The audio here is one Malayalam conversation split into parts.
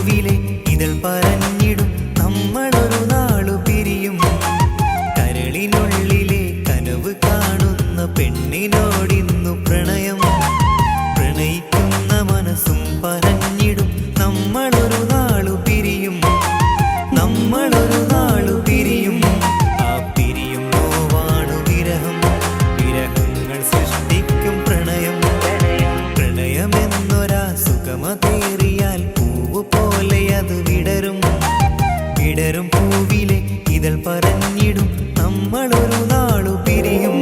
പൂവിലെ ഇതൾ പറഞ്ഞിടും നമ്മളൊരു നാളു പിരിയും. കരളിനുള്ളിലെ കനവ് കാണുന്ന പെണ്ണിനോടിന്നു പ്രണയം. പ്രണയിക്കുന്ന മനസ്സും പറഞ്ഞിടും നമ്മളൊരു നാളു പിരിയും. നമ്മളൊരു നാളു പിരിയും. ആ പിരിയും നോവാണു വിരഹം. വിരഹങ്ങൾ സൃഷ്ടിക്കും പ്രണയം. പ്രണയമെന്നൊരാ സുഖമതേറിയാൽ പൂവ് പോലെ അത് വിടരും. വിടരും പൂവിലെ ഇതൾ പറഞ്ഞിടും നമ്മളൊരു നാളു പിരിയും.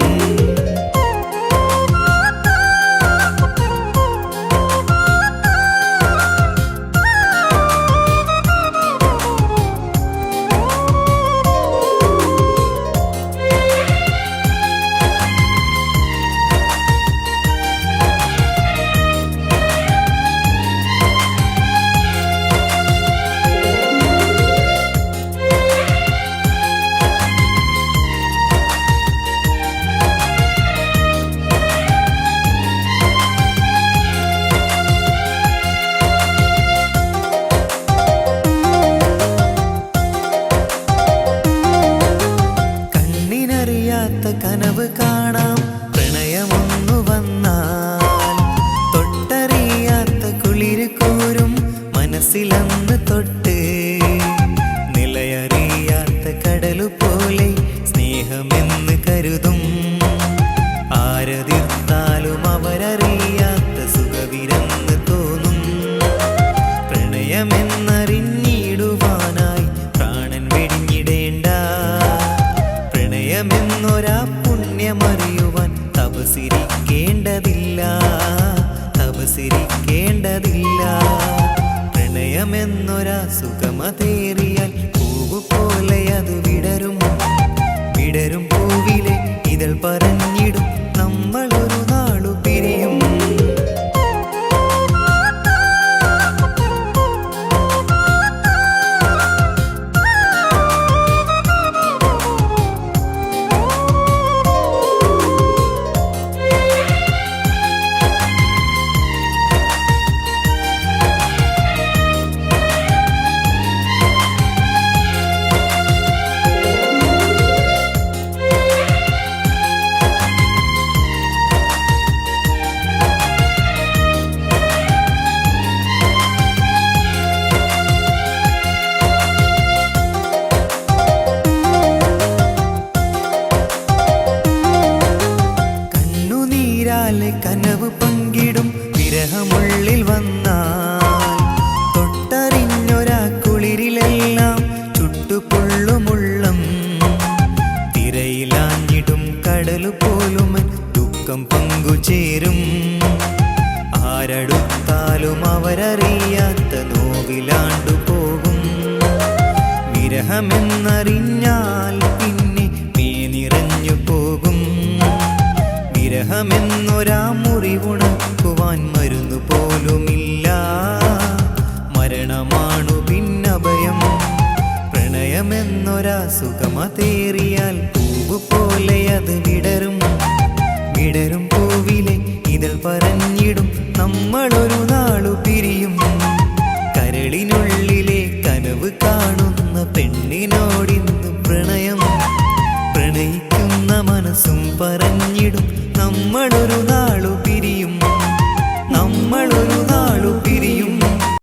കനവ് കാണാം പ്രണയമൊന്നു വന്നാൽ. തൊട്ടറിയാത്ത കുളിര് കോരും മനസ്സിലന്ന് തൊട്ട്. നിലയറിയാത്ത കടലു പോലെ സ്നേഹമെന്ന് കരുതും. ആരതിർത്താലും അവരറിയാത്ത സുഖവിരെന്ന് തോന്നും. പ്രണയമെന്നറിഞ്ഞിടുവാനായി പ്രാണൻ വെടിഞ്ഞിടേണ്ട. പ്രണയമെന്നൊരാ പുണ്യമറിയുവാൻ തപസിരിക്കേണ്ടതില്ല. തപസിരിക്കേണ്ടതില്ല. പ്രണയമെന്നൊരാ സുഖമതേറിയാൽ പൂവ് പോലെ അത് വിടരും. വിടരും പൂവിലെ ഇതൾ പറഞ്ഞിടും നമ്മളൊരു നാളു പിരിയും. കനവ് പങ്കിടും വിരഹമുള്ളിൽ വന്നാൽ. തൊട്ടറിഞ്ഞൊരാ കുളിരിലെല്ലാം ചുട്ടുപൊള്ളുമുള്ളം. തിരയിലാഞ്ഞിടും കടലു പോലും ദുഃഖം പങ്കുചേരും. ആരടുത്താലും അവരറിയാത്ത നോവിലാണ്ടു പോകും. വിരഹമെന്നറിഞ്ഞാൽ പിന്നെ നീ നിറഞ്ഞു പോകും. വിരഹമെന്നൊരാ മുറിവുണക്കുവാൻ മരുന്നു പോലുമില്ല. മരണമാണു പിന്നഭയം. പ്രണയമെന്നൊരാ സുഖമതേറിയാൽ പൂവ് പോലെ